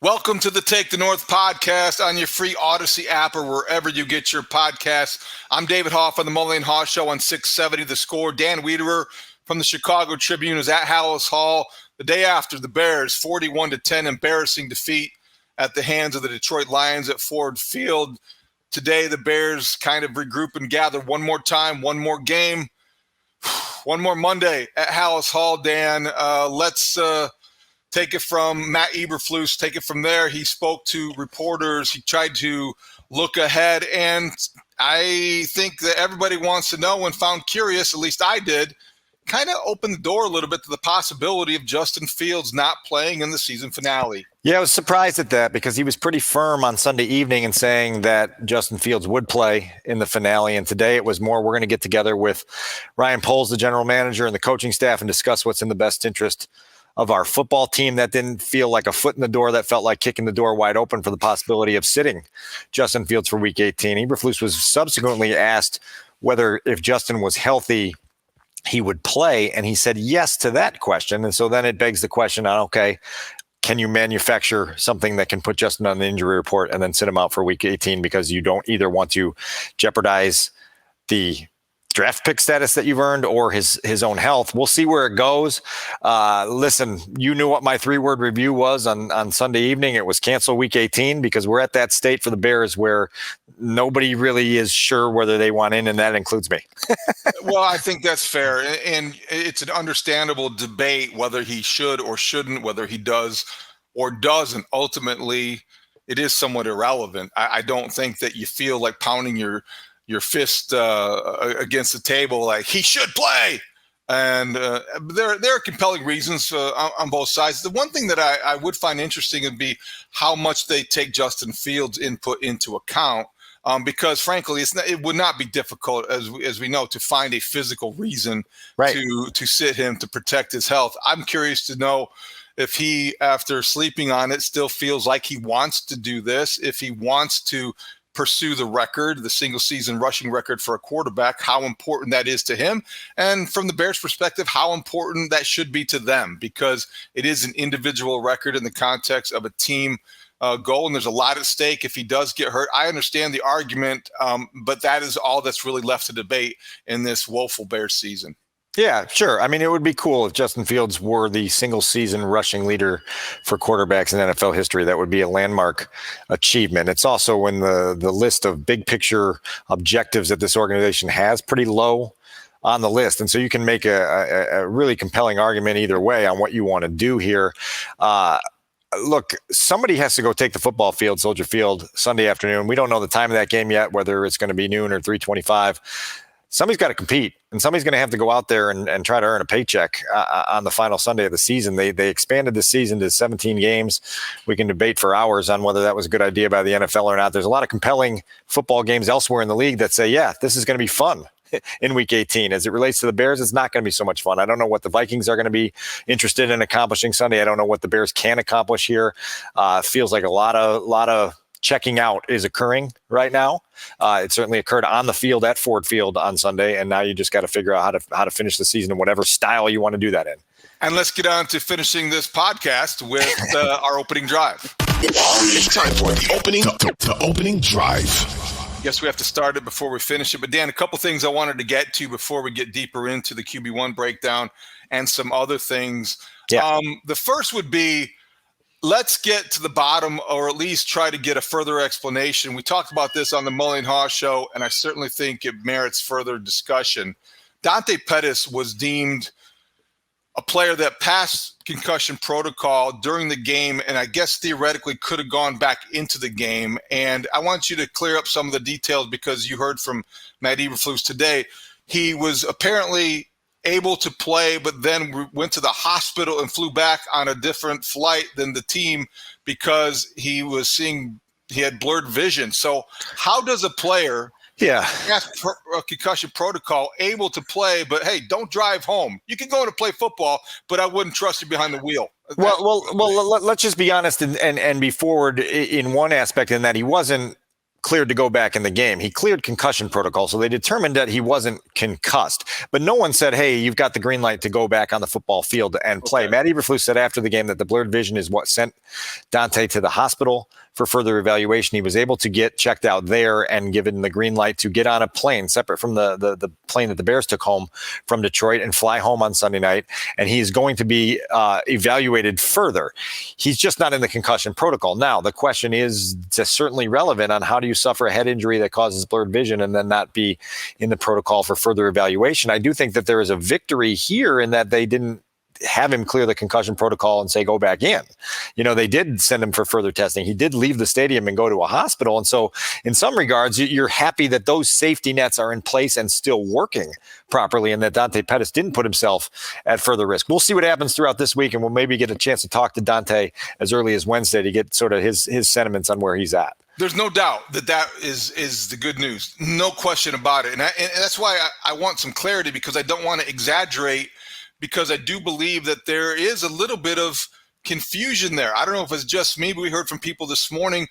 Welcome to the Take the North podcast on your free Odyssey app or wherever you get your podcasts. I'm David Haugh on the Mully and Haugh Show on 670 The Score. Dan Wiederer from the Chicago Tribune is at Halas Hall the day after the Bears' 41-10 embarrassing defeat at the hands of the Detroit Lions at Ford Field. Today, the Bears kind of regroup and gather one more time, one more game, one more Monday at Halas Hall. Dan, let's take it from Matt Eberflus, take it from there. He spoke to reporters. He tried to look ahead, and I think that everybody wants to know and found curious, at least I did, kind of opened the door a little bit to the possibility of Justin Fields not playing in the season finale. Yeah, I was surprised at that because he was pretty firm on Sunday evening in saying that Justin Fields would play in the finale. And today it was more, we're going to get together with Ryan Poles, the general manager, and the coaching staff and discuss what's in the best interest of our football team. That didn't feel like a foot in the door. That felt like kicking the door wide open for the possibility of sitting Justin Fields for Week 18. Eberflus was subsequently asked whether if Justin was healthy, he would play, and he said yes to that question. And so then it begs the question on, okay, can you manufacture something that can put Justin on the injury report and then sit him out for Week 18 because you don't either want to jeopardize the draft pick status that you've earned or his own health? We'll see where it goes. Listen, you knew what my 3-word review was on Sunday evening. It was cancel Week 18 because we're at that state for the Bears where nobody really is sure whether they want in, and that includes me. Well, I think that's fair. And it's an understandable debate whether he should or shouldn't, whether he does or doesn't. Ultimately, it is somewhat irrelevant. I don't think that you feel like pounding your fist against the table like he should play. And there are compelling reasons on both sides. The one thing that I would find interesting would be how much they take Justin Fields' input into account. Because frankly, it would not be difficult, as we know, to find a physical reason to sit him to protect his health. I'm curious to know if he, after sleeping on it, still feels like he wants to do this, if he wants to pursue the record, the single season rushing record for a quarterback, how important that is to him. And from the Bears' perspective, how important that should be to them, because it is an individual record in the context of a team goal, and there's a lot at stake if he does get hurt. I understand the argument, but that is all that's really left to debate in this woeful Bears season. Yeah, sure. I mean, it would be cool if Justin Fields were the single season rushing leader for quarterbacks in NFL history. That would be a landmark achievement. It's also in the list of big picture objectives that this organization has, pretty low on the list. And so you can make a really compelling argument either way on what you want to do here. Look, somebody has to go take the football field, Soldier Field, Sunday afternoon. We don't know the time of that game yet, whether it's going to be noon or 3:25. Somebody's got to compete, and somebody's going to have to go out there and try to earn a paycheck on the final Sunday of the season. They expanded the season to 17 games. We can debate for hours on whether that was a good idea by the NFL or not. There's a lot of compelling football games elsewhere in the league that say, yeah, this is going to be fun in Week 18. As it relates to the Bears, it's not going to be so much fun. I don't know what the Vikings are going to be interested in accomplishing Sunday. I don't know what the Bears can accomplish here. Feels like a lot of checking out is occurring right now. It certainly occurred on the field at Ford Field on Sunday, and now you just got to figure out how to finish the season in whatever style you want to do that in. And let's get on to finishing this podcast with our opening drive. It's time for the opening drive. Guess we have to start it before we finish it. But Dan, a couple things I wanted to get to before we get deeper into the QB1 breakdown and some other things. Yeah. The first would be, let's get to the bottom, or at least try to get a further explanation. We talked about this on the Mully and Haugh Show, and I certainly think it merits further discussion. Dante Pettis was deemed a player that passed concussion protocol during the game, and I guess theoretically could have gone back into the game. And I want you to clear up some of the details, because you heard from Matt Eberflus today. He was apparently able to play, but then went to the hospital and flew back on a different flight than the team because he had blurred vision. So how does a player a concussion protocol able to play, but hey, don't drive home? You can go in and play football, but I wouldn't trust you behind the wheel. Well, let's just be honest and be forward in one aspect, in that he wasn't cleared to go back in the game. He cleared concussion protocol, so they determined that he wasn't concussed. But no one said, hey, you've got the green light to go back on the football field and play. Okay. Matt Eberflus said after the game that the blurred vision is what sent Dante to the hospital for further evaluation. He was able to get checked out there and given the green light to get on a plane separate from the plane that the Bears took home from Detroit and fly home on Sunday night. And he's going to be evaluated further. He's just not in the concussion protocol. Now, the question is certainly relevant on how do you suffer a head injury that causes blurred vision and then not be in the protocol for further evaluation. I do think that there is a victory here in that they didn't have him clear the concussion protocol and say, go back in. They did send him for further testing. He did leave the stadium and go to a hospital. And so in some regards, you're happy that those safety nets are in place and still working properly and that Dante Pettis didn't put himself at further risk. We'll see what happens throughout this week, and we'll maybe get a chance to talk to Dante as early as Wednesday to get sort of his sentiments on where he's at. There's no doubt that is the good news. No question about it. And that's why I want some clarity, because I don't want to exaggerate, because I do believe that there is a little bit of confusion there. I don't know if it's just me, but we heard from people this morning.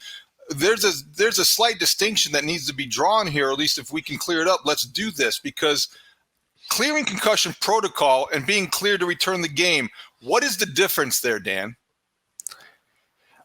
There's a slight distinction that needs to be drawn here, or at least if we can clear it up, let's do this, because clearing concussion protocol and being cleared to return the game, what is the difference there, Dan?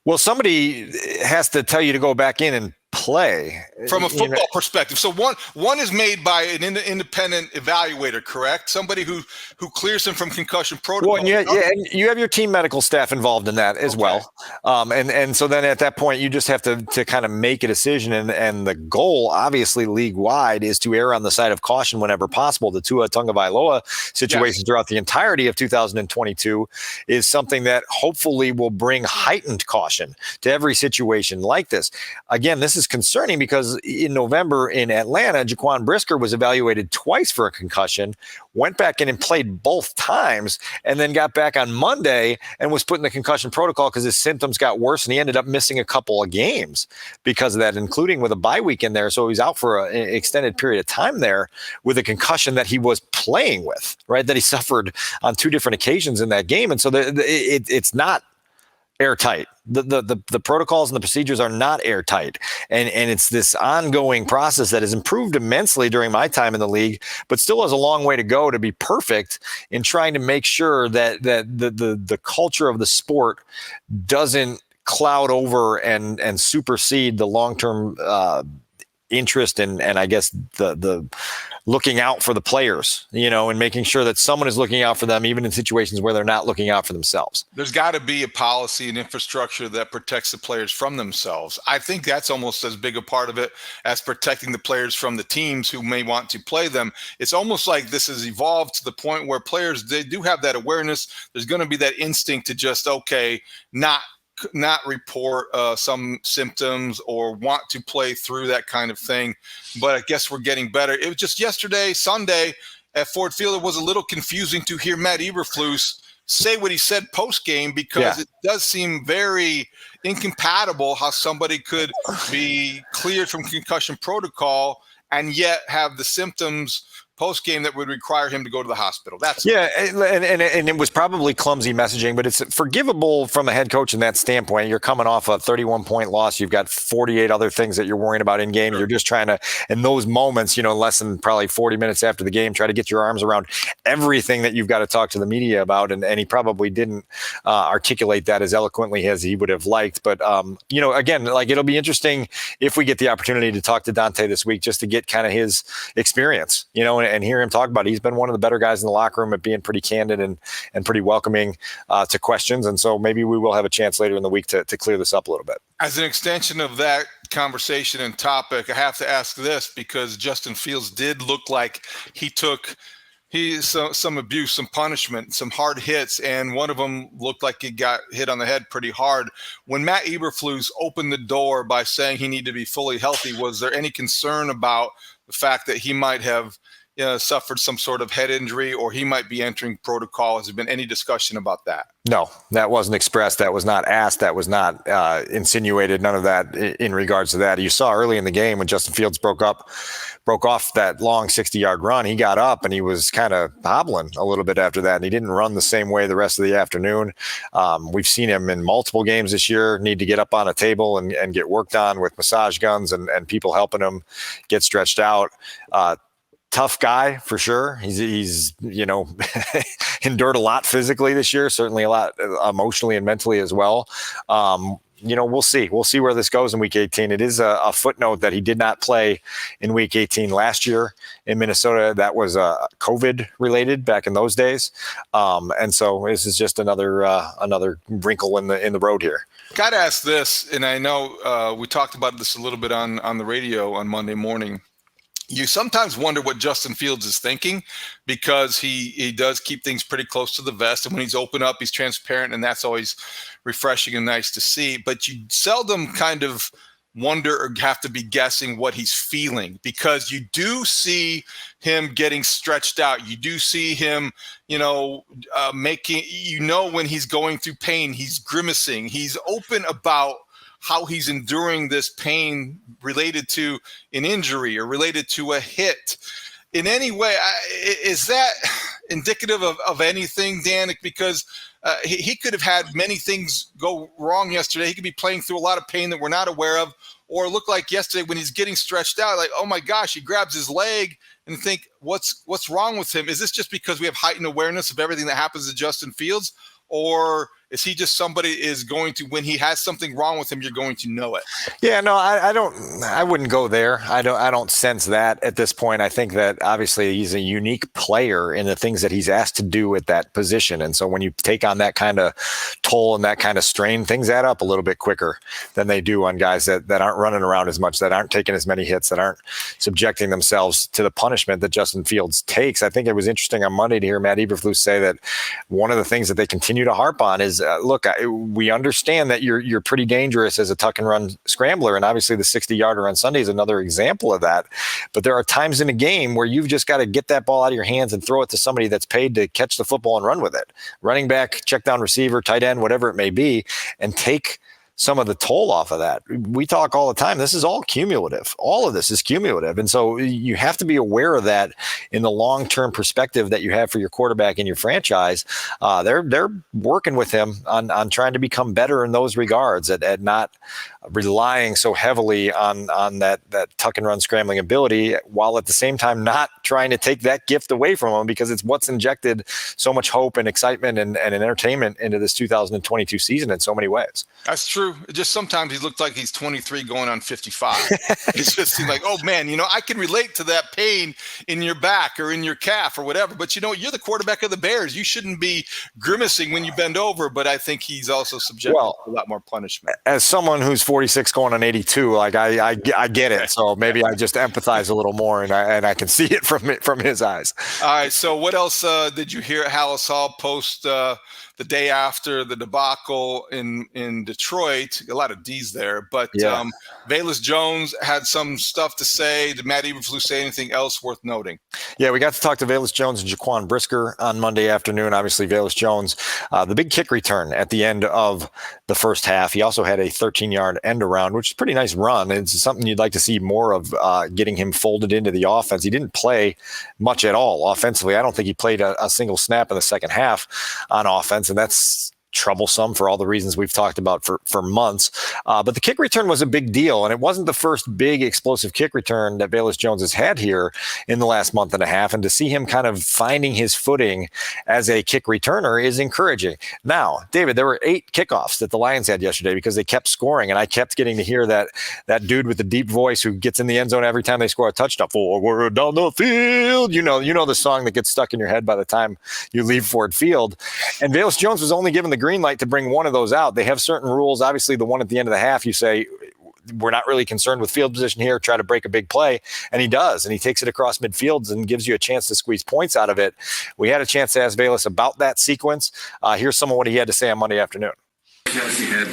Well, somebody has to tell you to go back in and play from a football perspective. So one is made by an independent evaluator, correct? Somebody who clears him from concussion protocol. Well, and you have your team medical staff involved in that as well. And so then at that point, you just have to kind of make a decision. And the goal, obviously, league-wide, is to err on the side of caution whenever possible. The Tua Tagovailoa situation throughout the entirety of 2022 is something that hopefully will bring heightened caution to every situation like this. Again, this is concerning because in November in Atlanta, Jaquan Brisker was evaluated twice for a concussion, went back in and played both times, and then got back on Monday and was put in the concussion protocol because his symptoms got worse, and he ended up missing a couple of games because of that, including with a bye week in there. So he's out for an extended period of time there with a concussion that he was playing with, right, that he suffered on two different occasions in that game. And so it's not airtight. The protocols and the procedures are not airtight. And it's this ongoing process that has improved immensely during my time in the league, but still has a long way to go to be perfect in trying to make sure that the culture of the sport doesn't cloud over and supersede the long-term interest and I guess the looking out for the players, and making sure that someone is looking out for them, even in situations where they're not looking out for themselves. There's got to be a policy and infrastructure that protects the players from themselves. I think that's almost as big a part of it as protecting the players from the teams who may want to play them. It's almost like this has evolved to the point where players, they do have that awareness. There's going to be that instinct to just, not report some symptoms or want to play through that kind of thing. But I guess we're getting better. It was just yesterday, Sunday, at Ford Field, it was a little confusing to hear Matt Eberflus say what he said post-game, because it does seem very incompatible how somebody could be cleared from concussion protocol and yet have the symptoms post-game that would require him to go to the hospital. And it was probably clumsy messaging, but it's forgivable from a head coach in that standpoint. You're coming off a 31-point loss. You've got 48 other things that you're worrying about in game. Sure. You're just trying to, in those moments, less than probably 40 minutes after the game, try to get your arms around everything that you've got to talk to the media about. And he probably didn't articulate that as eloquently as he would have liked. But, again, it'll be interesting if we get the opportunity to talk to Dante this week, just to get kind of his experience, and hear him talk about it. He's been one of the better guys in the locker room at being pretty candid and pretty welcoming to questions. And so maybe we will have a chance later in the week to clear this up a little bit. As an extension of that conversation and topic, I have to ask this, because Justin Fields did look like he took some abuse, some punishment, some hard hits, and one of them looked like he got hit on the head pretty hard. When Matt Eberflus opened the door by saying he needed to be fully healthy, was there any concern about the fact that he might have suffered some sort of head injury, or he might be entering protocol? Has there been any discussion about that? No, that wasn't expressed. That was not asked. That was not insinuated. None of that in regards to that. You saw early in the game when Justin Fields broke off that long 60-yard run, he got up and he was kind of hobbling a little bit after that. And he didn't run the same way the rest of the afternoon. We've seen him in multiple games this year need to get up on a table and get worked on with massage guns and people helping him get stretched out. tough guy for sure. He's endured a lot physically this year, certainly a lot emotionally and mentally as well. We'll see. We'll see where this goes in Week 18. It is a footnote that he did not play in Week 18 last year in Minnesota. That was COVID related back in those days, and so this is just another wrinkle in the road here. Got to ask this, and I know we talked about this a little bit on the radio on Monday morning. You sometimes wonder what Justin Fields is thinking, because he does keep things pretty close to the vest. And when he's open up, he's transparent, and that's always refreshing and nice to see. But you seldom kind of wonder or have to be guessing what he's feeling, because you do see him getting stretched out. You do see him, making, when he's going through pain, he's grimacing. He's open about how he's enduring this pain related to an injury or related to a hit. In any way, is that indicative of anything, Dan? Because he could have had many things go wrong yesterday. He could be playing through a lot of pain that we're not aware of, or look like yesterday when he's getting stretched out, like, oh my gosh, he grabs his leg and think, what's wrong with him? Is this just because we have heightened awareness of everything that happens to Justin Fields? Or is he just somebody is going to, when he has something wrong with him, you're going to know it? Yeah, no, I wouldn't go there. I don't sense that at this point. I think that obviously he's a unique player in the things that he's asked to do at that position. And so when you take on that kind of toll and that kind of strain, things add up a little bit quicker than they do on guys that aren't running around as much, that aren't taking as many hits, that aren't subjecting themselves to the punishment that Justin Fields takes. I think it was interesting on Monday to hear Matt Eberflus say that one of the things that they continue to harp on is, look, we understand that you're pretty dangerous as a tuck and run scrambler, and obviously the 60-yarder on Sunday is another example of that. But there are times in a game where you've just got to get that ball out of your hands and throw it to somebody that's paid to catch the football and run with it. Running back, check down receiver, tight end, whatever it may be, and take some of the toll off of that. We talk all the time. This is all cumulative. All of this is cumulative. And so you have to be aware of that in the long-term perspective that you have for your quarterback and your franchise. They're working with him on trying to become better in those regards, at not relying so heavily on that tuck and run scrambling ability, while at the same time not trying to take that gift away from him, because it's what's injected so much hope and excitement and entertainment into this 2022 season in so many ways. That's true. Just sometimes he looked like he's 23 going on 55. It's just seemed like, oh man, I can relate to that pain in your back or in your calf or whatever. But you're the quarterback of the Bears. You shouldn't be grimacing when you bend over. But I think he's also subjected to a lot more punishment. As someone who's 46 going on 82, like I get it. So maybe I just empathize a little more, and I can see it from his eyes. All right. So what else did you hear Haugh post the day after the debacle in Detroit? A lot of D's there, but yeah. Velus Jones had some stuff to say. Did Matt Eberflus say anything else worth noting? Yeah, we got to talk to Velus Jones and Jaquan Brisker on Monday afternoon. Obviously, Velus Jones, the big kick return at the end of the first half. He also had a 13-yard end around, which is a pretty nice run. It's something you'd like to see more of, getting him folded into the offense. He didn't play much at all offensively. I don't think he played a single snap in the second half on offense, and that's troublesome for all the reasons we've talked about for months. But the kick return was a big deal, and it wasn't the first big explosive kick return that Velus Jones has had here in the last month and a half. And to see him kind of finding his footing as a kick returner is encouraging. Now, David, there were 8 kickoffs that the Lions had yesterday because they kept scoring, and I kept getting to hear that dude with the deep voice who gets in the end zone every time they score a touchdown. Forward down the field. You know the song that gets stuck in your head by the time you leave Ford Field. And Velus Jones was only given the green light to bring one of those out. They have certain rules. Obviously, the one at the end of the half, you say, we're not really concerned with field position here, try to break a big play. And he does. And he takes it across midfields and gives you a chance to squeeze points out of it. We had a chance to ask Velus about that sequence. Here's some of what he had to say on Monday afternoon. You obviously had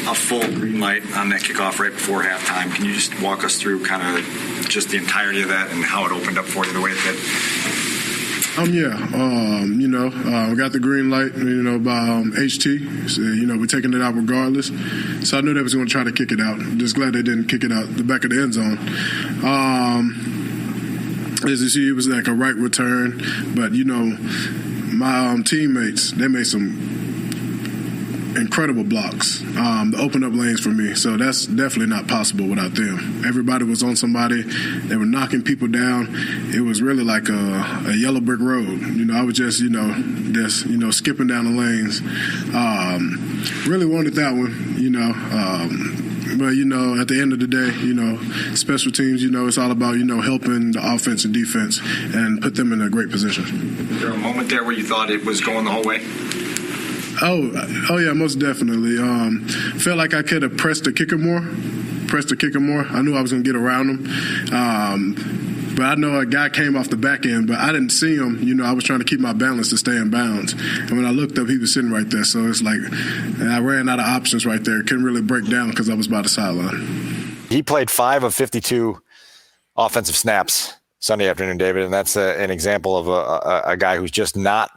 a full green light on that kickoff right before halftime. Can you just walk us through kind of just the entirety of that and how it opened up for you the way it did? We got the green light, by HT. So, we're taking it out regardless. So I knew they was going to try to kick it out. I'm just glad they didn't kick it out the back of the end zone. As you see, it was like a right return. But, my teammates, they made some incredible blocks to open up lanes for me. So that's definitely not possible without them. Everybody was on somebody. They were knocking people down. It was really like a yellow brick road. I was just skipping down the lanes. Really wanted that one, But, at the end of the day, special teams, it's all about, helping the offense and defense and put them in a great position. Was there a moment there where you thought it was going the whole way? Oh yeah, most definitely. Felt like I could have pressed the kicker more. I knew I was going to get around him. But I know a guy came off the back end, but I didn't see him. I was trying to keep my balance to stay in bounds. And when I looked up, he was sitting right there. So it's like I ran out of options right there. Couldn't really break down because I was by the sideline. He played 5 of 52 offensive snaps Sunday afternoon, David, and that's an example of a guy who's just not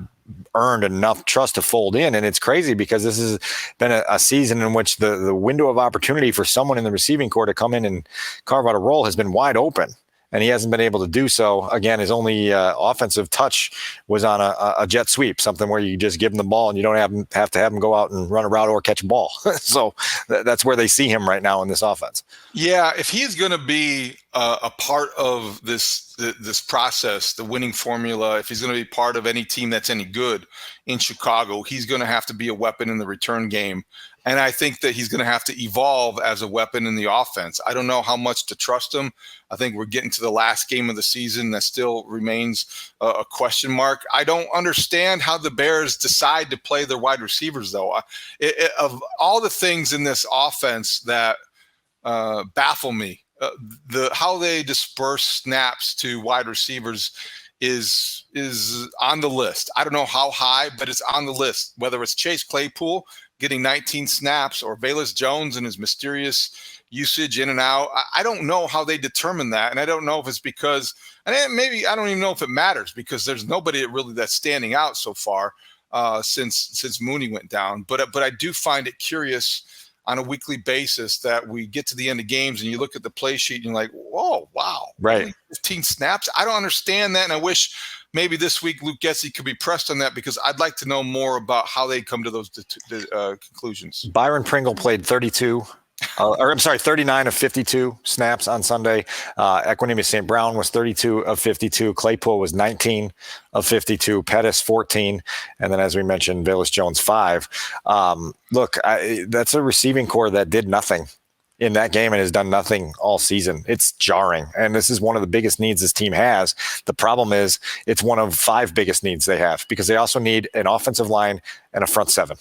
earned enough trust to fold in. And it's crazy because this has been a season in which the window of opportunity for someone in the receiving corps to come in and carve out a role has been wide open. And he hasn't been able to do so. Again, his only offensive touch was on a jet sweep, something where you just give him the ball and you don't have to have him go out and run a route or catch a ball. So that's where they see him right now in this offense. Yeah, if he's going to be a part of this process, the winning formula, if he's going to be part of any team that's any good in Chicago, he's going to have to be a weapon in the return game. And I think that he's going to have to evolve as a weapon in the offense. I don't know how much to trust him. I think we're getting to the last game of the season. That still remains a question mark. I don't understand how the Bears decide to play their wide receivers, though. Of all the things in this offense that baffle me, how they disperse snaps to wide receivers is on the list. I don't know how high, but it's on the list, whether it's Chase Claypool getting 19 snaps or Velus Jones and his mysterious usage in and out. I don't know how they determine that. And I don't know if it's because, and maybe I don't even know if it matters because there's nobody really that's standing out so far since Mooney went down. But I do find it curious on a weekly basis that we get to the end of games and you look at the play sheet and you're like, whoa, wow, right, 15 snaps. I don't understand that. And I wish maybe this week Luke Getsy could be pressed on that because I'd like to know more about how they come to those conclusions. Byron Pringle played 39 of 52 snaps on Sunday. Equanimeous St. Brown was 32 of 52. Claypool was 19 of 52. Pettis 14. And then, as we mentioned, Velus Jones 5. Look, that's a receiving corps that did nothing in that game and has done nothing all season. It's jarring. And this is one of the biggest needs this team has. The problem is it's one of 5 biggest needs they have because they also need an offensive line and a front 7.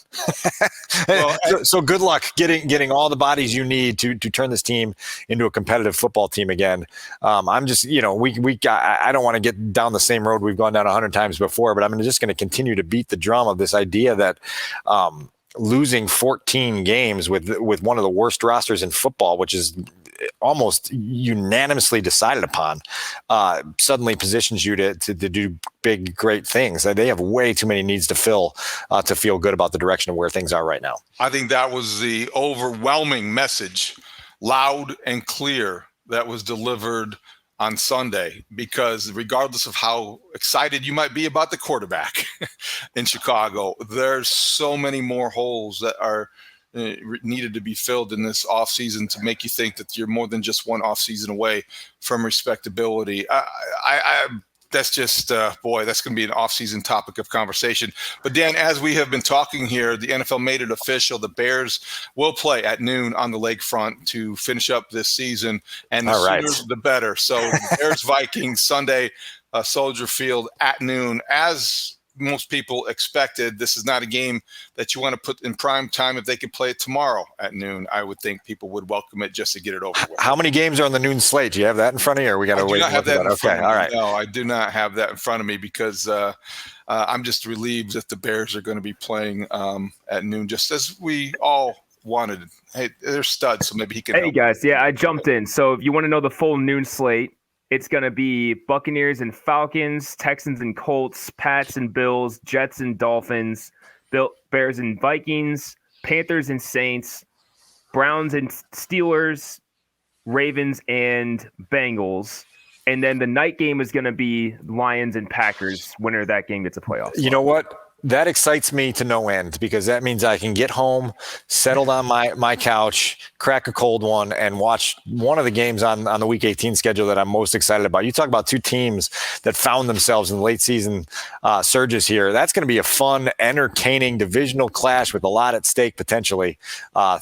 Well, so good luck getting all the bodies you need to turn this team into a competitive football team again. I'm just, I don't want to get down the same road we've gone down 100 times before, but I'm just going to continue to beat the drum of this idea that, losing 14 games with one of the worst rosters in football, which is almost unanimously decided upon, suddenly positions you to do big, great things. They have way too many needs to fill to feel good about the direction of where things are right now. I think that was the overwhelming message, loud and clear, that was delivered on Sunday, because regardless of how excited you might be about the quarterback in Chicago, there's so many more holes that are needed to be filled in this offseason to make you think that you're more than just one offseason away from respectability. That's just, that's going to be an offseason topic of conversation. But Dan, as we have been talking here, the NFL made it official. The Bears will play at noon on the lakefront to finish up this season, and the sooner the better. So Bears-Vikings Sunday, Soldier Field at noon. As most people expected, this is not a game that you want to put in prime time. If they could play it tomorrow at noon, I would think people would welcome it just to get it over with. How many games are on the noon slate? Do you have that in front of you, or we got to wait? I do not have that in front of me. All right. No, I do not have that in front of me because I'm just relieved that the Bears are going to be playing at noon, just as we all wanted. Hey, they're studs, so maybe he can. Hey, guys. Yeah, I jumped in. So if you want to know the full noon slate, it's going to be Buccaneers and Falcons, Texans and Colts, Pats and Bills, Jets and Dolphins, Bears and Vikings, Panthers and Saints, Browns and Steelers, Ravens and Bengals. And then the night game is going to be Lions and Packers. Winner of that game gets a playoff. You know what? That excites me to no end because that means I can get home, settled on my couch, crack a cold one, and watch one of the games on the Week 18 schedule that I'm most excited about. You talk about two teams that found themselves in late season surges here. That's going to be a fun, entertaining divisional clash with a lot at stake potentially.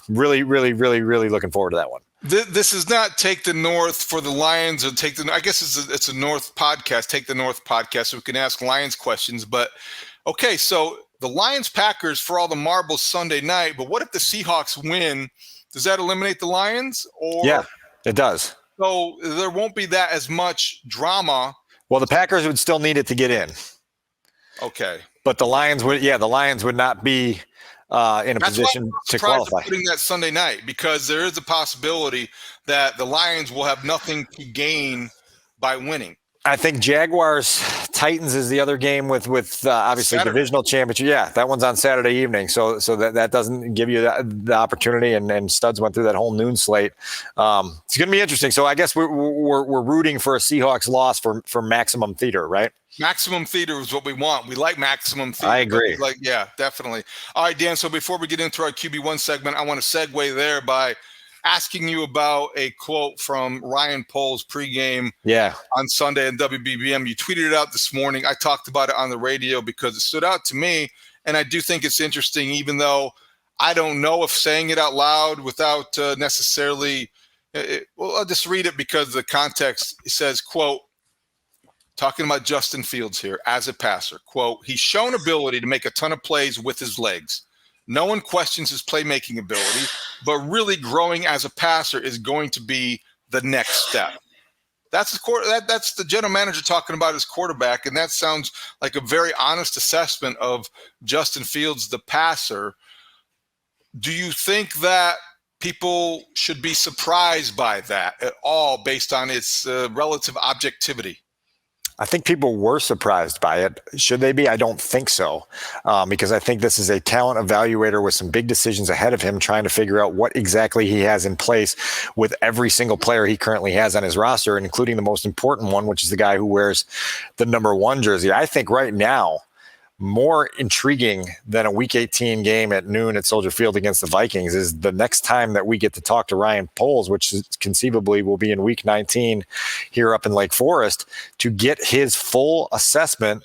Really, really, really, really looking forward to that one. This is not Take the North for the Lions, or I guess it's a North podcast, Take the North podcast, so we can ask Lions questions. But okay, so the Lions-Packers for all the marbles Sunday night, but what if the Seahawks win? Does that eliminate the Lions? Or yeah, it does. So there won't be that as much drama. Well, the Packers would still need it to get in. Okay. But the Lions would not be in a position to qualify. Putting that Sunday night, because there is a possibility that the Lions will have nothing to gain by winning. I think Jaguars Titans is the other game with obviously Saturday. Divisional championship. Yeah, that one's on Saturday evening, so that doesn't give you the opportunity. And Studs went through that whole noon slate. It's going to be interesting. So I guess we're rooting for a Seahawks loss for maximum theater, right? Maximum theater is what we want. We like maximum theater. I agree. Yeah, definitely. All right, Dan. So before we get into our QB1 segment, I want to segue there by asking you about a quote from Ryan Poles pregame on Sunday in WBBM. You tweeted it out this morning. I talked about it on the radio because it stood out to me, and I do think it's interesting, even though I don't know if saying it out loud without necessarily well, I'll just read it because the context says, quote, talking about Justin Fields here as a passer, quote, he's shown ability to make a ton of plays with his legs. No one questions his playmaking ability, but really growing as a passer is going to be the next step. That's the general manager talking about his quarterback, and that sounds like a very honest assessment of Justin Fields, the passer. Do you think that people should be surprised by that at all based on its relative objectivity? I think people were surprised by it. Should they be? I don't think so, because I think this is a talent evaluator with some big decisions ahead of him trying to figure out what exactly he has in place with every single player he currently has on his roster, including the most important one, which is the guy who wears the number 1 jersey. I think right now, more intriguing than a Week 18 game at noon at Soldier Field against the Vikings is the next time that we get to talk to Ryan Poles, which conceivably will be in Week 19 here up in Lake Forest, to get his full assessment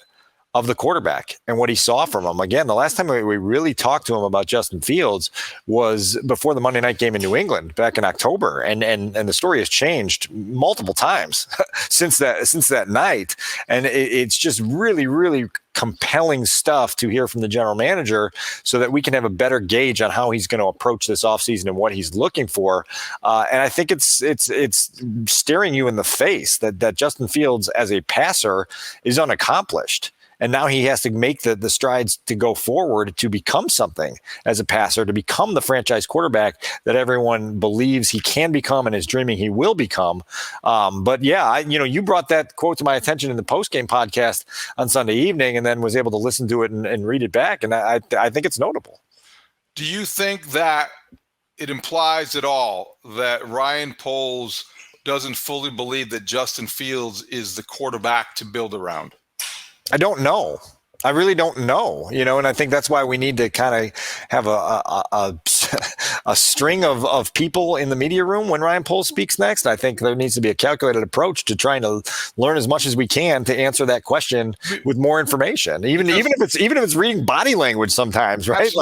of the quarterback and what he saw from him. Again, the last time we really talked to him about Justin Fields was before the Monday night game in New England back in October. And the story has changed multiple times since that night. And it's just really, really compelling stuff to hear from the general manager so that we can have a better gauge on how he's going to approach this offseason and what he's looking for. And I think it's staring you in the face that Justin Fields as a passer is unaccomplished. And now he has to make the strides to go forward to become something as a passer, to become the franchise quarterback that everyone believes he can become and is dreaming he will become. But yeah, you brought that quote to my attention in the postgame podcast on Sunday evening, and then was able to listen to it and read it back. And I think it's notable. Do you think that it implies at all that Ryan Poles doesn't fully believe that Justin Fields is the quarterback to build around? I don't know. I really don't know, and I think that's why we need to kind of have a string of people in the media room when Ryan Poles speaks next. I think there needs to be a calculated approach to trying to learn as much as we can to answer that question with more information, even if it's reading body language sometimes, right?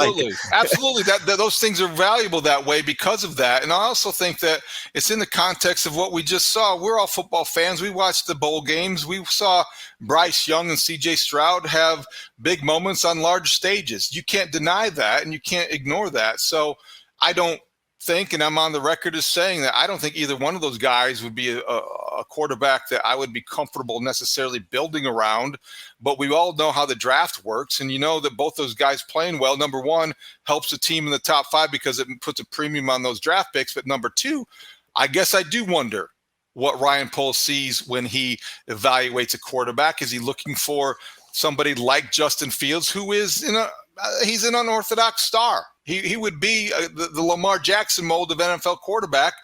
Absolutely. That those things are valuable that way because of that. And I also think that it's in the context of what we just saw. We're all football fans. We watched the bowl games. We saw Bryce Young and C.J. Stroud have big moments on large stages. You can't deny that, and you can't ignore that. So I don't think, and I'm on the record as saying that I don't think either one of those guys would be a quarterback that I would be comfortable necessarily building around. But we all know how the draft works, and you know that both those guys playing well, number one, helps the team in the top 5 because it puts a premium on those draft picks. But number 2, I guess I do wonder what Ryan Poles sees when he evaluates a quarterback. Is he looking for somebody like Justin Fields, who is he's an unorthodox star? He would be the Lamar Jackson mold of NFL quarterback.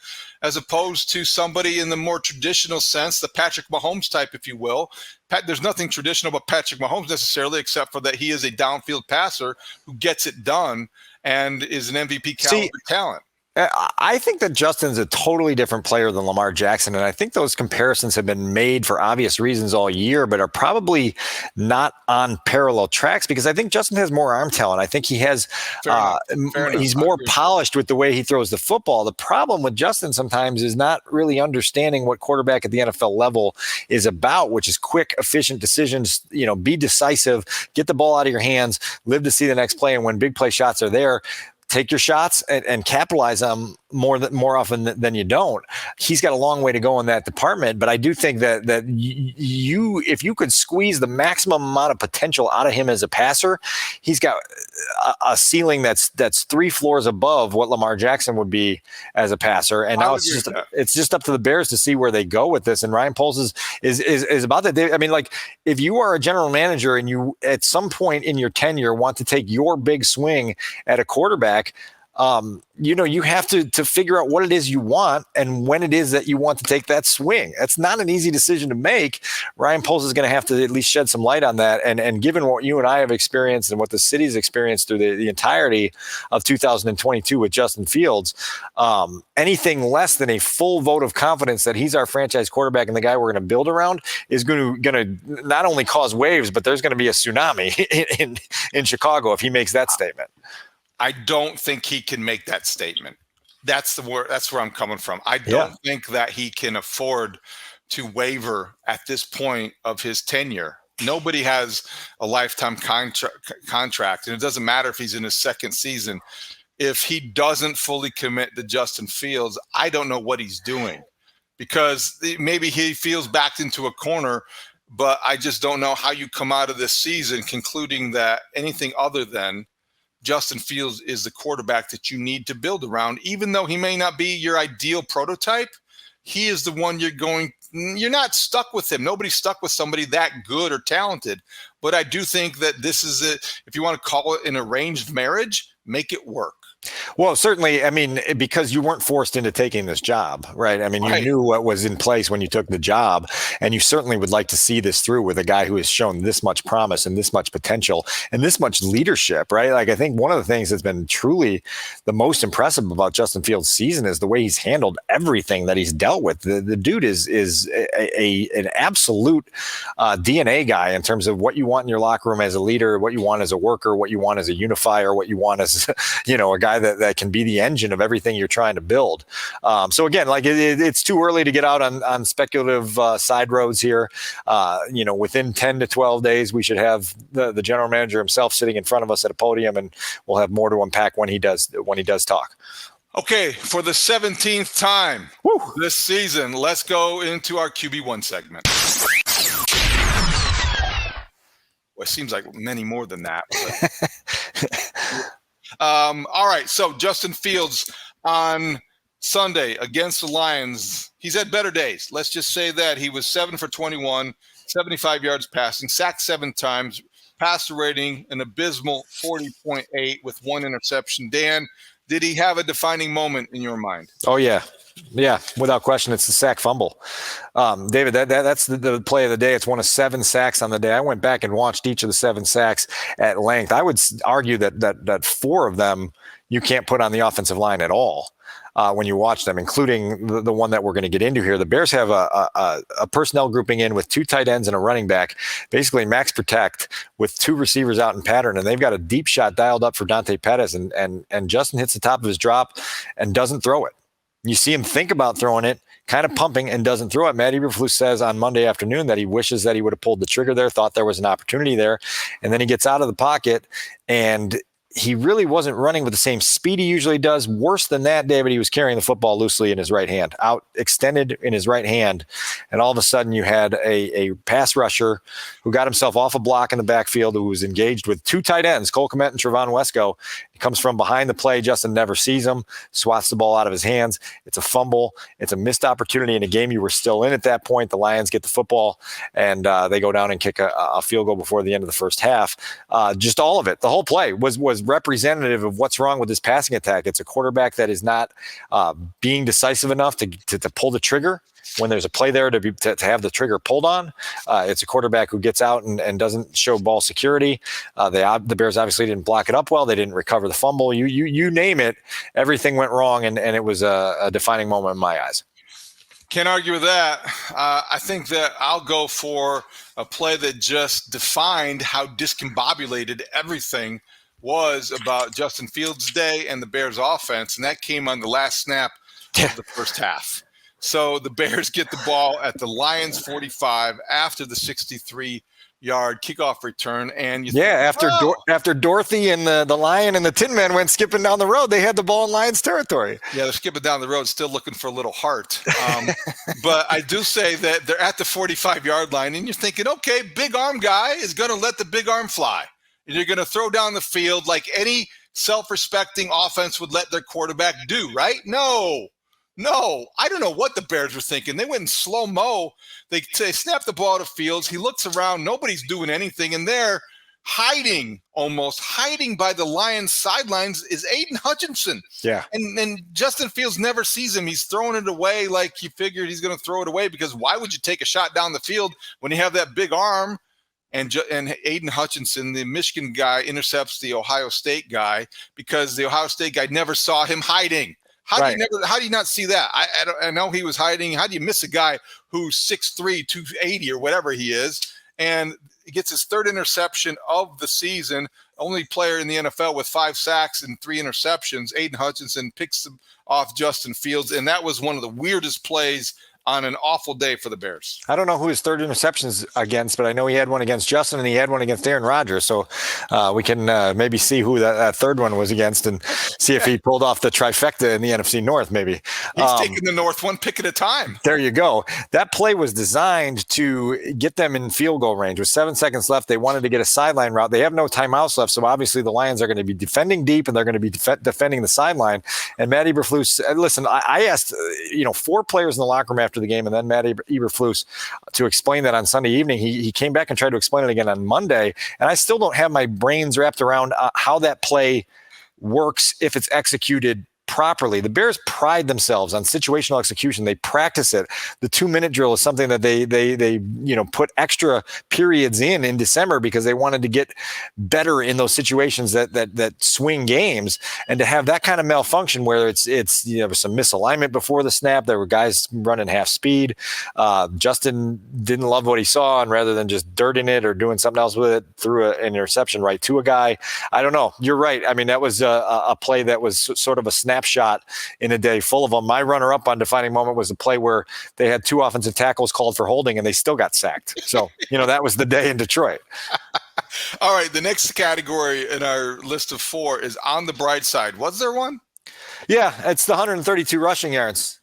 as opposed to somebody in the more traditional sense, the Patrick Mahomes type, if you will. There's nothing traditional about Patrick Mahomes necessarily, except for that he is a downfield passer who gets it done and is an MVP caliber talent. I think that Justin's a totally different player than Lamar Jackson, and I think those comparisons have been made for obvious reasons all year, but are probably not on parallel tracks because I think Justin has more arm talent. I think he has he's more polished with the way he throws the football. The problem with Justin sometimes is not really understanding what quarterback at the NFL level is about, which is quick, efficient decisions, be decisive, get the ball out of your hands, live to see the next play, and when big play shots are there, take your shots and capitalize on them more often than you don't. He's got a long way to go in that department, but I do think that if you could squeeze the maximum amount of potential out of him as a passer, he's got a ceiling that's 3 floors above what Lamar Jackson would be as a passer. And now it's just up to the Bears to see where they go with this. And Ryan Poles is about that. I mean, like, if you are a general manager and you at some point in your tenure want to take your big swing at a quarterback, you have to figure out what it is you want and when it is that you want to take that swing. That's not an easy decision to make. Ryan Poles is going to have to at least shed some light on that. And given what you and I have experienced and what the city's experienced through the entirety of 2022 with Justin Fields, anything less than a full vote of confidence that he's our franchise quarterback and the guy we're going to build around is going to not only cause waves, but there's going to be a tsunami in Chicago if he makes that statement. I don't think he can make that statement. That's where I'm coming from. I don't think that he can afford to waver at this point of his tenure. Nobody has a lifetime contract, and it doesn't matter if he's in his second season. If he doesn't fully commit to Justin Fields, I don't know what he's doing, because maybe he feels backed into a corner, but I just don't know how you come out of this season concluding that anything other than Justin Fields is the quarterback that you need to build around. Even though he may not be your ideal prototype, he is the one you're not stuck with him. Nobody's stuck with somebody that good or talented. But I do think that this is it. If you want to call it an arranged marriage, make it work. Well, certainly, I mean, because you weren't forced into taking this job, right? I mean, you knew what was in place when you took the job, and you certainly would like to see this through with a guy who has shown this much promise and this much potential and this much leadership, right? Like, I think one of the things that's been truly the most impressive about Justin Fields' season is the way he's handled everything that he's dealt with. The dude is an absolute DNA guy in terms of what you want in your locker room as a leader, what you want as a worker, what you want as a unifier, what you want as, a guy that can be the engine of everything you're trying to build. So again, like it's too early to get out on speculative side roads here. Within 10 to 12 days, we should have the general manager himself sitting in front of us at a podium, and we'll have more to unpack when he does talk. Okay, for the 17th time this season, let's go into our QB1 segment. Well, it seems like many more than that. All right, so Justin Fields on Sunday against the Lions, he's had better days. Let's just say that. He was 7 for 21, 75 yards passing, sacked 7 times, passer rating an abysmal 40.8 with 1 interception. Dan, did he have a defining moment in your mind? Oh, yeah. Yeah, without question, it's the sack fumble. David, that's the play of the day. It's one of 7 sacks on the day. I went back and watched each of the 7 sacks at length. I would argue that 4 of them you can't put on the offensive line at all when you watch them, including the one that we're going to get into here. The Bears have a personnel grouping in with 2 tight ends and a running back, basically max protect with 2 receivers out in pattern, and they've got a deep shot dialed up for Dante Pettis, and Justin hits the top of his drop and doesn't throw it. You see him think about throwing it, kind of pumping, and doesn't throw it. Matt Eberflus says on Monday afternoon that he wishes that he would have pulled the trigger there, thought there was an opportunity there. And then he gets out of the pocket, and he really wasn't running with the same speed he usually does. Worse than that, David, he was carrying the football loosely in his right hand, out extended in his right hand. And all of a sudden you had a pass rusher who got himself off a block in the backfield, who was engaged with 2 tight ends, Cole Kmet and Trevon Wesco, comes from behind the play. Justin never sees him, swats the ball out of his hands. It's a fumble. It's a missed opportunity in a game you were still in at that point. The Lions get the football, and they go down and kick a field goal before the end of the first half. Just all of it, the whole play was representative of what's wrong with this passing attack. It's a quarterback that is not being decisive enough to pull the trigger when there's a play there to have the trigger pulled on. It's a quarterback who gets out and doesn't show ball security. The Bears obviously didn't block it up well. They didn't recover the fumble. You name it. Everything went wrong, and it was a defining moment in my eyes. Can't argue with that. I think that I'll go for a play that just defined how discombobulated everything was about Justin Fields' day and the Bears' offense, and that came on the last snap of the first half. So the Bears get the ball at the Lions 45 after the 63-yard kickoff return. And after Dorothy and the Lion and the Tin Man went skipping down the road, they had the ball in Lions territory. Yeah, they're skipping down the road, still looking for a little heart. But I do say that they're at the 45-yard line, and you're thinking, okay, big arm guy is going to let the big arm fly. And you're going to throw down the field like any self-respecting offense would let their quarterback do, right? No, I don't know what the Bears were thinking. They went in slow-mo. They snapped the ball to Fields. He looks around. Nobody's doing anything. And they're almost hiding by the Lions sidelines is Aiden Hutchinson. Yeah. And Justin Fields never sees him. He's throwing it away like he figured he's going to throw it away, because why would you take a shot down the field when you have that big arm? And Aiden Hutchinson, the Michigan guy, intercepts the Ohio State guy because the Ohio State guy never saw him hiding. How do you not see that? I know he was hiding. How do you miss a guy who's 6'3", 280 or whatever he is, and he gets his third interception of the season, only player in the NFL with 5 sacks and 3 interceptions. Aiden Hutchinson picks off Justin Fields, and that was one of the weirdest plays on an awful day for the Bears. I don't know who his third interception's against, but I know he had one against Justin and he had one against Aaron Rodgers. So we can maybe see who that third one was against and see if he pulled off the trifecta in the NFC North, maybe. He's taking the North one pick at a time. There you go. That play was designed to get them in field goal range. With 7 seconds left, they wanted to get a sideline route. They have no timeouts left, so obviously the Lions are going to be defending deep and they're going to be defending the sideline. And Matt Eberflus, listen, I asked 4 players in the locker room after the game, and then Matt Eberflus to explain that on Sunday evening. He came back and tried to explain it again on Monday, and I still don't have my brains wrapped around how that play works if it's executed properly. The Bears pride themselves on situational execution. They practice it. The 2-minute drill is something that they put extra periods in December because they wanted to get better in those situations that swing games. And to have that kind of malfunction where it's some misalignment before the snap, there were guys running half speed. Justin didn't love what he saw, and rather than just dirting it or doing something else with it, threw an interception right to a guy. I don't know. You're right. I mean, that was a play that was sort of a snapshot in a day full of them. My runner-up on defining moment was a play where they had 2 offensive tackles called for holding, and they still got sacked. So, that was the day in Detroit. All right, the next category in our list of 4 is on the bright side. Was there one? Yeah, it's the 132 rushing yards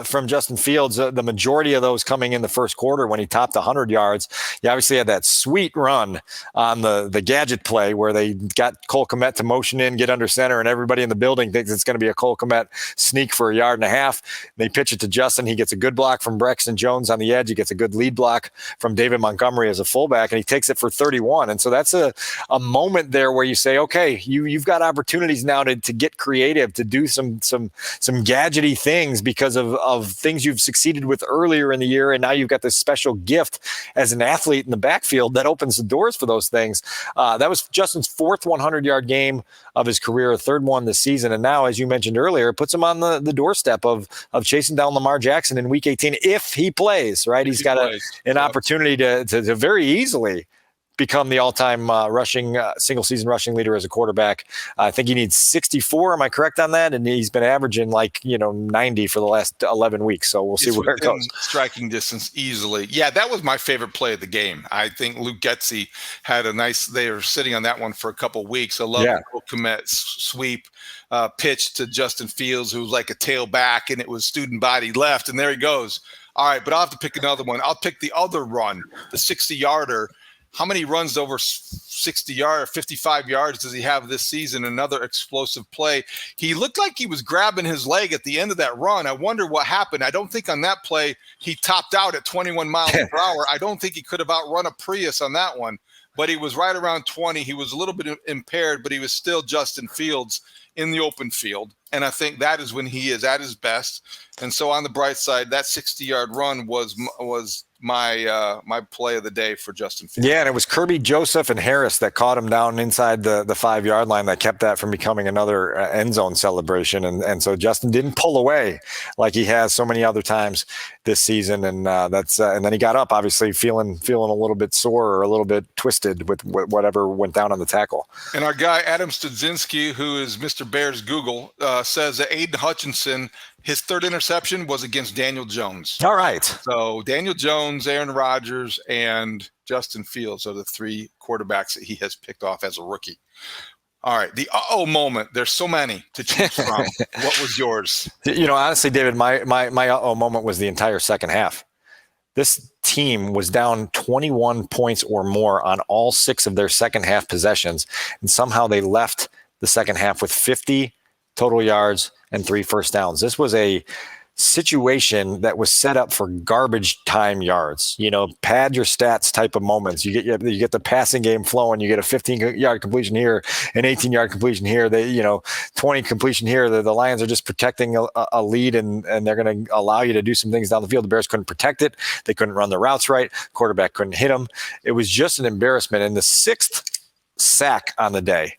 from Justin Fields, the majority of those coming in the first quarter when he topped 100 yards. He obviously had that sweet run on the gadget play where they got Cole Kmet to motion in, get under center, and everybody in the building thinks it's going to be a Cole Kmet sneak for 1.5 yards. They pitch it to Justin. He gets a good block from Braxton Jones on the edge. He gets a good lead block from David Montgomery as a fullback, and he takes it for 31. And so that's a moment there where you say, okay, you've got opportunities now to get creative, to do some gadgety things because of things you've succeeded with earlier in the year, and now you've got this special gift as an athlete in the backfield that opens the doors for those things. That was Justin's 4th 100-yard game of his career, a 3rd one this season, and now, as you mentioned earlier, it puts him on the doorstep of chasing down Lamar Jackson in Week 18 if he plays. Right, he's got an opportunity to very easily become the all-time single-season rushing leader as a quarterback. I think he needs 64. Am I correct on that? And he's been averaging 90 for the last 11 weeks. So we'll see where it goes. Striking distance easily. Yeah, that was my favorite play of the game. I think Luke Getsy had they were sitting on that one for a couple of weeks. I love the Cole Kmet sweep pitch to Justin Fields, who was like a tailback, and it was student body left, and there he goes. All right, but I'll have to pick another one. I'll pick the other run, the 60-yarder. How many runs over 55 yards does he have this season? Another explosive play. He looked like he was grabbing his leg at the end of that run. I wonder what happened. I don't think on that play he topped out at 21 miles per hour. I don't think he could have outrun a Prius on that one, but he was right around 20. He was a little bit impaired, but he was still Justin Fields in the open field. And I think that is when he is at his best. And so on the bright side, that 60-yard run was my play of the day for Justin Fields. Yeah, and it was Kirby, Joseph, and Harris that caught him down inside the 5-yard line that kept that from becoming another end zone celebration. And so Justin didn't pull away like he has so many other times this season. And and then he got up, obviously feeling a little bit sore or a little bit twisted with whatever went down on the tackle. And our guy Adam Studzinski, who is Mr. Bears Google, says that Aiden Hutchinson, his third interception was against Daniel Jones. All right. So Daniel Jones, Aaron Rodgers, and Justin Fields are the three quarterbacks that he has picked off as a rookie. All right, the moment. There's so many to choose from. What was yours? Honestly, David, my moment was the entire second half. This team was down 21 points or more on all 6 of their second half possessions, and somehow they left the second half with 50 total yards and 3 first downs. This was a situation that was set up for garbage time yards. Pad your stats type of moments. You get the passing game flowing. You get a 15-yard completion here, an 18-yard completion here. 20 completion here. The Lions are just protecting a lead, and they're going to allow you to do some things down the field. The Bears couldn't protect it. They couldn't run the routes right. Quarterback couldn't hit them. It was just an embarrassment. And the 6th sack on the day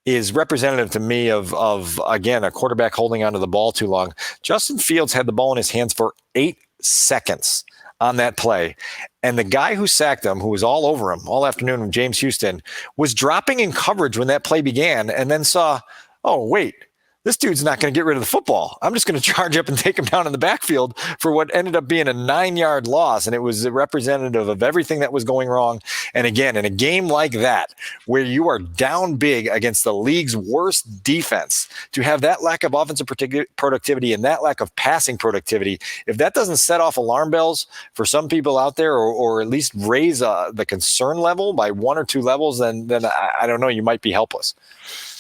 is representative to me of again, a quarterback holding onto the ball too long. Justin Fields had the ball in his hands for 8 seconds on that play. And the guy who sacked him, who was all over him all afternoon, James Houston, was dropping in coverage when that play began and then saw, oh, wait, this dude's not going to get rid of the football. I'm just going to charge up and take him down in the backfield for what ended up being a 9-yard loss. And it was a representative of everything that was going wrong. And again, in a game like that, where you are down big against the league's worst defense, to have that lack of offensive productivity and that lack of passing productivity, if that doesn't set off alarm bells for some people out there, or at least raise the concern level by 1 or 2 levels, then I don't know, you might be helpless.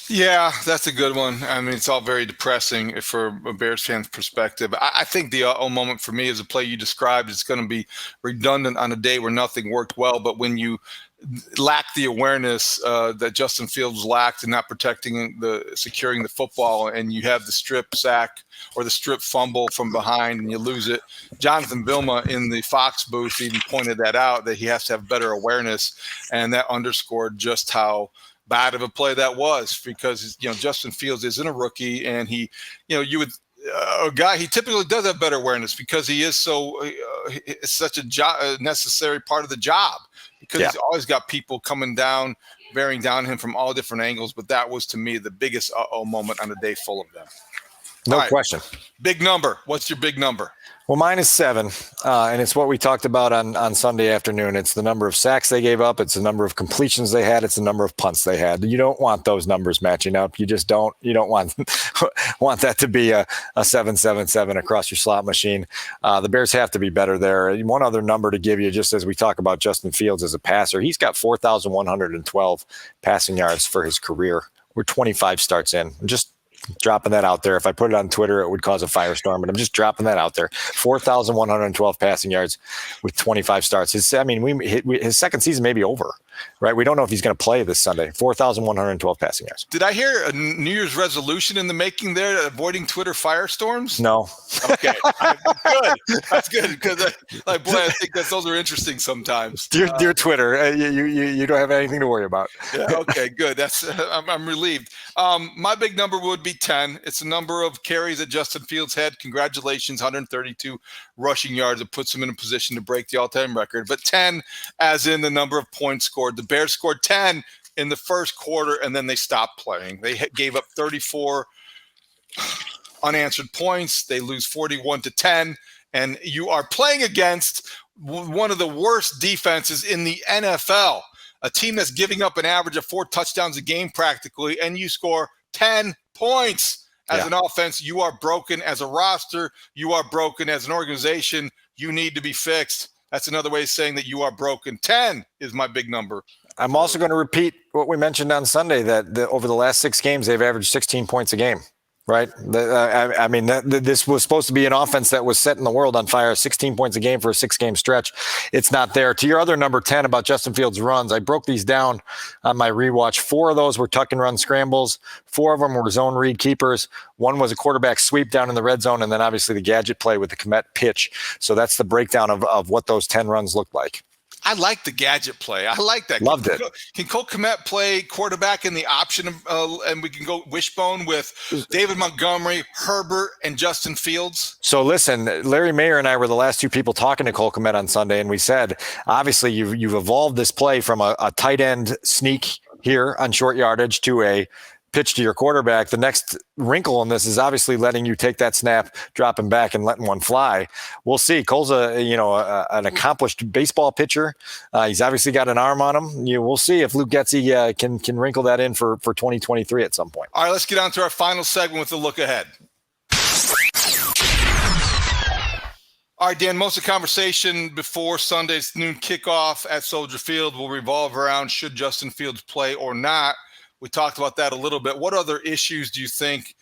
Yeah, that's a good one. I mean, it's all very depressing for a Bears fan's perspective. I think the moment for me is a play you described. It's going to be redundant on a day where nothing worked well, but when you lack the awareness that Justin Fields lacked in not securing the football, and you have the strip sack or the strip fumble from behind and you lose it. Jonathan Vilma in the Fox booth even pointed that out, that he has to have better awareness, and that underscored just how bad of a play that was, because Justin Fields isn't a rookie, and he typically does have better awareness because he is it's such a necessary part of the job, because he's always got people coming down, bearing down him from all different angles. But that was, to me, the biggest moment on a day full of them. No question. Big number. What's your big number? Well, mine is 7, and it's what we talked about on Sunday afternoon. It's the number of sacks they gave up. It's the number of completions they had. It's the number of punts they had. You don't want those numbers matching up. You just don't. You don't want that to be a 7-7-7 across your slot machine. The Bears have to be better there. One other number to give you, just as we talk about Justin Fields as a passer, he's got 4,112 passing yards for his career. We're 25 starts in. Just dropping that out there. If I put it on Twitter, it would cause a firestorm, but I'm just dropping that out there. 4,112 passing yards with 25 starts. His second season may be over, right? We don't know if he's going to play this Sunday. 4,112 passing yards. Did I hear a New Year's resolution in the making there, avoiding Twitter firestorms? No. Okay. Good. That's good, because I think those are interesting sometimes. Dear Twitter, you don't have anything to worry about. Yeah. Okay. Good. I'm relieved. My big number would be 10. It's the number of carries that Justin Fields had. Congratulations, 132 rushing yards. It puts him in a position to break the all-time record. But 10, as in the number of points scored. The Bears scored 10 in the first quarter, and then they stopped playing. They gave up 34 unanswered points. They lose 41-10, and you are playing against one of the worst defenses in the NFL. A team that's giving up an average of 4 touchdowns a game practically, and you score 10 points as an offense. You are broken as a roster. You are broken as an organization. You need to be fixed. That's another way of saying that you are broken. 10 is my big number I'm also going to repeat what we mentioned on Sunday, that over the last 6 games, they've averaged 16 points a game. Right. This was supposed to be an offense that was setting the world on fire. 16 points a game for a 6-game stretch. It's not there. To your other number 10 about Justin Fields' runs, I broke these down on my rewatch. 4 of those were tuck and run scrambles. 4 of them were zone read keepers. 1 was a quarterback sweep down in the red zone, and then obviously the gadget play with the Kmet pitch. So that's the breakdown of what those 10 runs looked like. I like the gadget play. I like that. Loved it. Can Cole Kmet play quarterback in the option, and we can go wishbone with David Montgomery, Herbert, and Justin Fields? So listen, Larry Mayer and I were the last 2 people talking to Cole Kmet on Sunday, and we said, obviously, you've evolved this play from a tight end sneak here on short yardage to a pitch to your quarterback. The next wrinkle in this is obviously letting you take that snap, dropping back, and letting one fly. We'll see. Cole's an accomplished baseball pitcher. He's obviously got an arm on him. We'll see if Luke Getsy can wrinkle that in for 2023 at some point. All right, let's get on to our final segment with a look ahead. All right, Dan, most of the conversation before Sunday's noon kickoff at Soldier Field will revolve around should Justin Fields play or not. We talked about that a little bit. What other issues do you think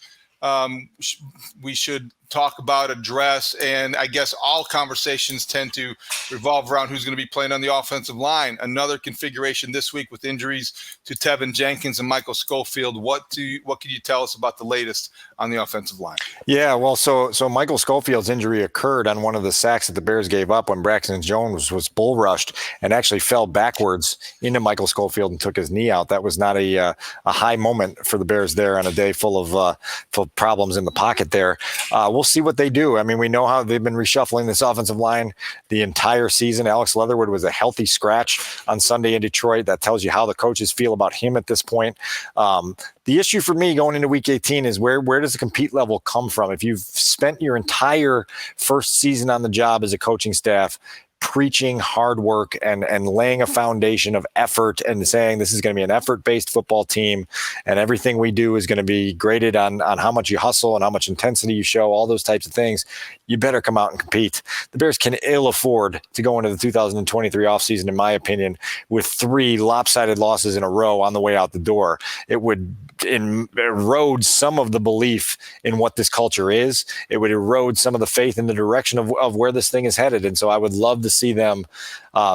we should talk about, address? And I guess all conversations tend to revolve around who's going to be playing on the offensive line. Another configuration this week with injuries to Tevin Jenkins and Michael Schofield. What can you tell us about the latest on the offensive line? Yeah, well, so Michael Schofield's injury occurred on one of the sacks that the Bears gave up when Braxton Jones was bull rushed and actually fell backwards into Michael Schofield and took his knee out. That was not a high moment for the Bears there on a day full of problems in the pocket there. We'll see what they do. I mean, we know how they've been reshuffling this offensive line the entire season. Alex Leatherwood was a healthy scratch on Sunday in Detroit. That tells you how the coaches feel about him at this point. The issue for me going into Week 18 is where does the compete level come from? If you've spent your entire first season on the job as a coaching staff preaching hard work and laying a foundation of effort and saying this is going to be an effort-based football team and everything we do is going to be graded on how much you hustle and how much intensity you show, all those types of things, you better come out and compete. The Bears can ill afford to go into the 2023 offseason, in my opinion, with 3 lopsided losses in a row on the way out the door. It would erode some of the belief in what this culture is. It would erode some of the faith in the direction of where this thing is headed. And so I would love to see them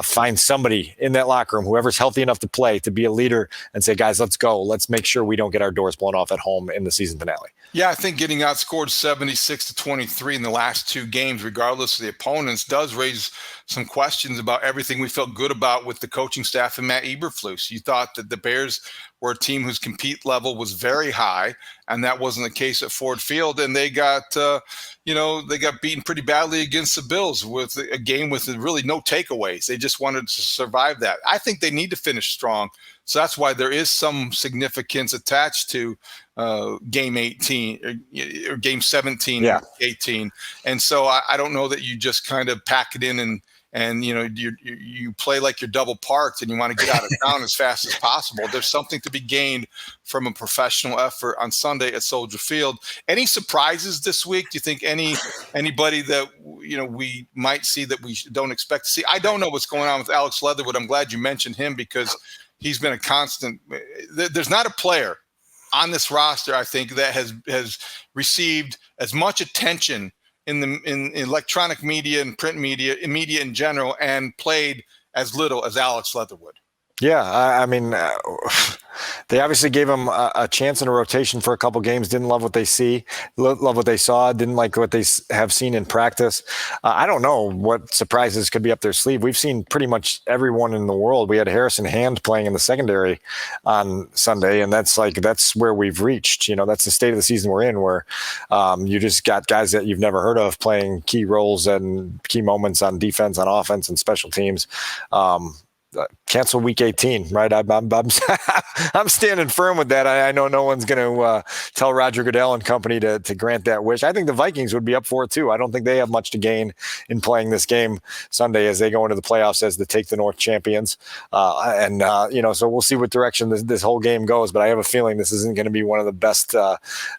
find somebody in that locker room, whoever's healthy enough to play, to be a leader and say, guys, let's go. Let's make sure we don't get our doors blown off at home in the season finale. Yeah, I think getting outscored 76-23 in the last 2 games, regardless of the opponents, does raise some questions about everything we felt good about with the coaching staff and Matt Eberflus. You thought that the Bears were a team whose compete level was very high, and that wasn't the case at Ford Field. And they got, they got beaten pretty badly against the Bills with a game with really no takeaways. They just wanted to survive that. I think they need to finish strong. So that's why there is some significance attached to game 18 or game 17, yeah. 18. And so I don't know that you just kind of pack it in and you play like you're double parked and you want to get out of town as fast as possible. There's something to be gained from a professional effort on Sunday at Soldier Field. Any surprises this week? Do you think anybody that we might see that we don't expect to see? I don't know what's going on with Alex Leatherwood. I'm glad you mentioned him because he's been a constant. There's not a player on this roster, I think, that has received as much attention in electronic media and print media in general and played as little as Alex Leatherwood. Yeah, I mean, they obviously gave him a chance in a rotation for a couple games. Didn't love what they love what they saw. Didn't like what they have seen in practice. I don't know what surprises could be up their sleeve. We've seen pretty much everyone in the world. We had Harrison Hand playing in the secondary on Sunday, and that's where we've reached. That's the state of the season we're in, where you just got guys that you've never heard of playing key roles and key moments on defense, on offense, and special teams. Cancel Week 18, right? I'm standing firm with that. I know no one's going to tell Roger Goodell and company to grant that wish. I think the Vikings would be up for it too. I don't think they have much to gain in playing this game Sunday as they go into the playoffs as the Take the North champions. So we'll see what direction this whole game goes. But I have a feeling this isn't going to be one of the best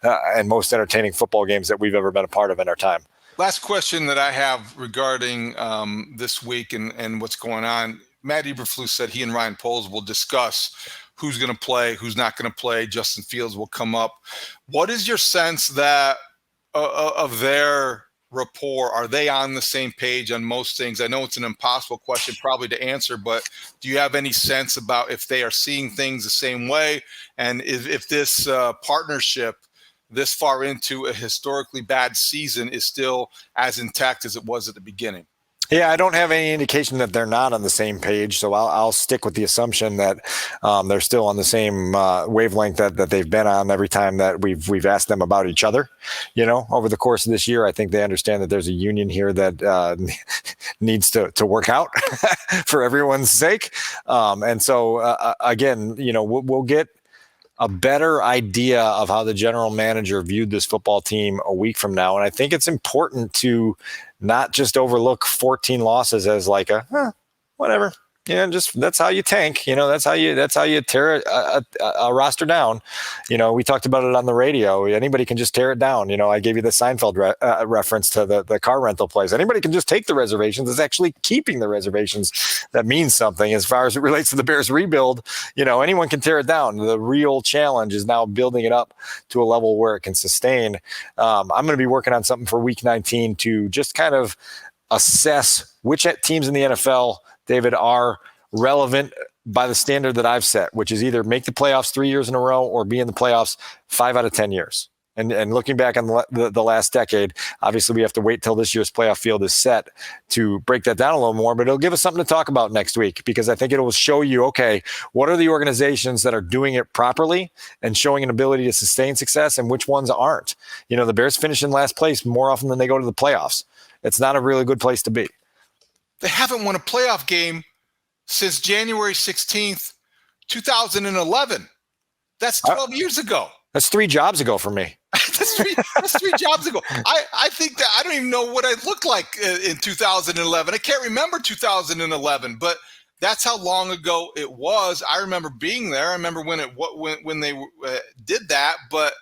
and most entertaining football games that we've ever been a part of in our time. Last question that I have regarding this week and what's going on. Matt Eberflus said he and Ryan Poles will discuss who's going to play, who's not going to play. Justin Fields will come up. What is your sense that of their rapport? Are they on the same page on most things? I know it's an impossible question probably to answer, but do you have any sense about if they are seeing things the same way? And if this partnership this far into a historically bad season is still as intact as it was at the beginning? Yeah, I don't have any indication that they're not on the same page, so I'll stick with the assumption that they're still on the same wavelength that they've been on every time that we've asked them about each other. Over the course of this year, I think they understand that there's a union here that needs to work out for everyone's sake. And so again, we'll get a better idea of how the general manager viewed this football team a week from now. And I think it's important to not just overlook 14 losses as like whatever. Just that's how you tank. That's how you tear a roster down. We talked about it on the radio. Anybody can just tear it down. I gave you the Seinfeld reference to the car rental place. Anybody can just take the reservations. It's actually keeping the reservations that means something as far as it relates to the Bears rebuild. Anyone can tear it down. The real challenge is now building it up to a level where it can sustain. I'm going to be working on something for week 19 to just kind of assess which teams in the NFL, David, are relevant by the standard that I've set, which is either make the playoffs 3 years in a row or be in the playoffs 5 out of 10 years. And looking back on the last decade, obviously we have to wait till this year's playoff field is set to break that down a little more, but it'll give us something to talk about next week because I think it will show you, okay, what are the organizations that are doing it properly and showing an ability to sustain success and which ones aren't. The Bears finish in last place more often than they go to the playoffs. It's not a really good place to be. They haven't won a playoff game since January 16th, 2011. That's 12 years ago. That's 3 jobs ago for me. That's three jobs ago. I think that I don't even know what I looked like in 2011. I can't remember 2011, but that's how long ago it was. I remember being there. I remember when they did that. But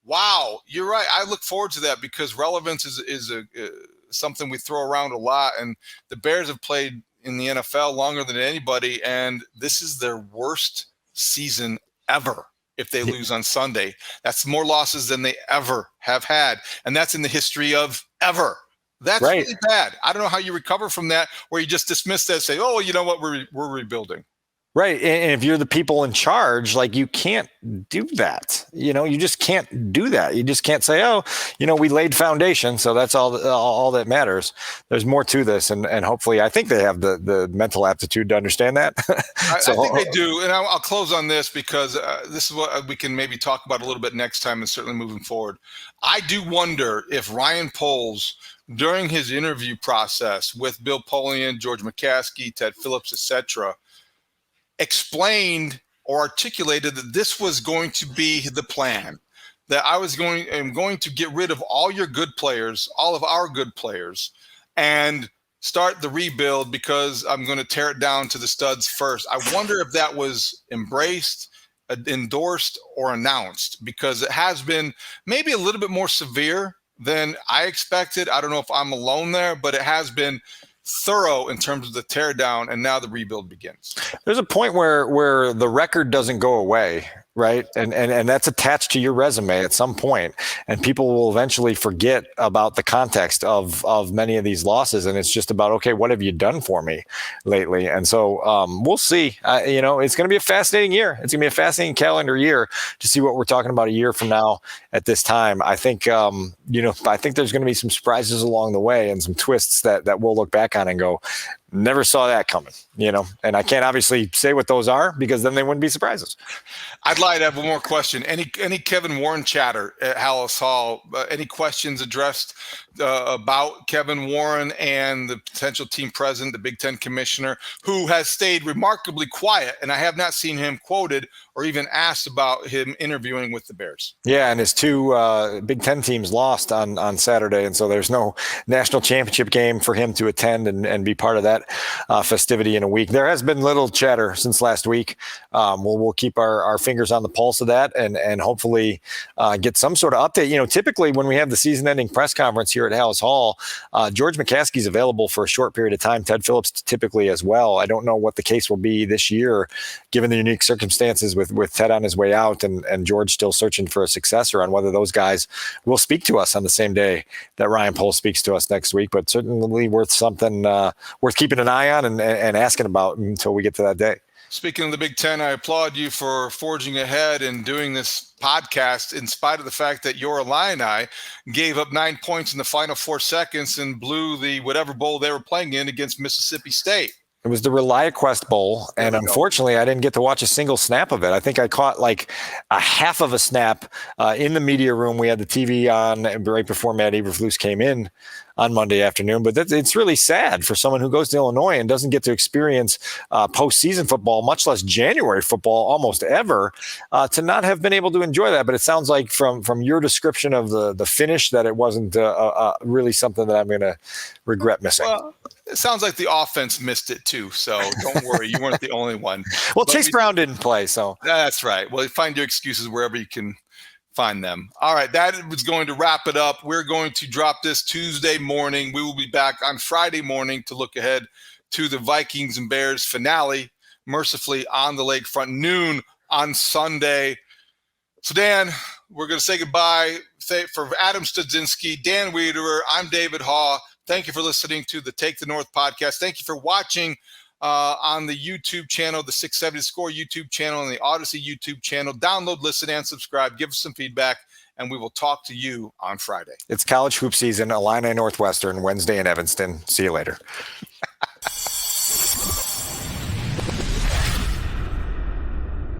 wow, you're right. I look forward to that because relevance is something we throw around a lot. And the Bears have played in the NFL longer than anybody, and this is their worst season ever. If they lose on Sunday, that's more losses than they ever have had. And that's in the history of ever. That's right. Really bad. I don't know how you recover from that, where you just dismiss that and say, oh, you know what? We're rebuilding. Right. And if you're the people in charge, you can't do that. You just can't do that. You just can't say, oh, we laid foundation. So that's all that matters. There's more to this. And hopefully I think they have the mental aptitude to understand that. I think they do. And I'll close on this because this is what we can maybe talk about a little bit next time and certainly moving forward. I do wonder if Ryan Poles, during his interview process with Bill Polian, George McCaskey, Ted Phillips, etc., explained or articulated that this was going to be the plan, that I'm going to get rid of all your good players, all of our good players, and start the rebuild because I'm going to tear it down to the studs first. I wonder if that was embraced, endorsed, or announced, because it has been maybe a little bit more severe than I expected. I don't know if I'm alone there, but it has been thorough in terms of the tear down, and now the rebuild begins. There's a point where the record doesn't go away, right? And that's attached to your resume at some point, and people will eventually forget about the context of many of these losses, and it's just about, okay, what have you done for me lately? And so we'll see. It's going to be a fascinating year. It's going to be a fascinating calendar year to see what we're talking about a year from now at this time. I think I think there's going to be some surprises along the way and some twists that we'll look back on and go, never saw that coming, and I can't obviously say what those are because then they wouldn't be surprises. I'd like to have one more question. Any Kevin Warren chatter at Hallis Hall? Any questions addressed about Kevin Warren and the potential team president, the Big Ten commissioner, who has stayed remarkably quiet, and I have not seen him quoted or even asked about him interviewing with the Bears. Yeah, and his 2 Big Ten teams lost on Saturday, and so there's no national championship game for him to attend and be part of that. that festivity in a week. There has been little chatter since last week. We'll keep our fingers on the pulse of that and hopefully get some sort of update. You know, typically when we have the season-ending press conference here at Haugh Hall, George McCaskey's available for a short period of time. Ted Phillips typically as well. I don't know what the case will be this year, given the unique circumstances with Ted on his way out and George still searching for a successor, on whether those guys will speak to us on the same day that Ryan Poles speaks to us next week. But certainly worth something worth keeping an eye on and asking about until we get to that day. Speaking of the Big Ten, I applaud you for forging ahead and doing this podcast in spite of the fact that your Illini gave up 9 points in the final 4 seconds and blew the whatever bowl they were playing in against Mississippi State. It was the ReliaQuest Bowl, and unfortunately, I didn't get to watch a single snap of it. I think I caught like a half of a snap in the media room. We had the TV on right before Matt Eberflus came in on Monday afternoon. But it's really sad for someone who goes to Illinois and doesn't get to experience postseason football, much less January football, almost ever, to not have been able to enjoy that. But it sounds like from your description of the finish that it wasn't really something that I'm going to regret missing. Well, it sounds like the offense missed it too, so don't worry, you weren't the only one. Well, Chase Brown didn't play, so that's right. Well, find your excuses wherever you can find them. All right, that was going to wrap it up. We're going to drop this Tuesday morning. We will be back on Friday morning to look ahead to the Vikings and Bears finale, mercifully on the lakefront, noon on Sunday. So, Dan, we're going to say goodbye. For Adam Studzinski, Dan Wiederer, I'm David Haugh. Thank you for listening to the Take the North podcast. Thank you for watching on the YouTube channel, the 670 Score YouTube channel, and the Odyssey YouTube channel. Download, listen, and subscribe. Give us some feedback, and we will talk to you on Friday. It's college hoop season, Illini Northwestern, Wednesday in Evanston. See you later.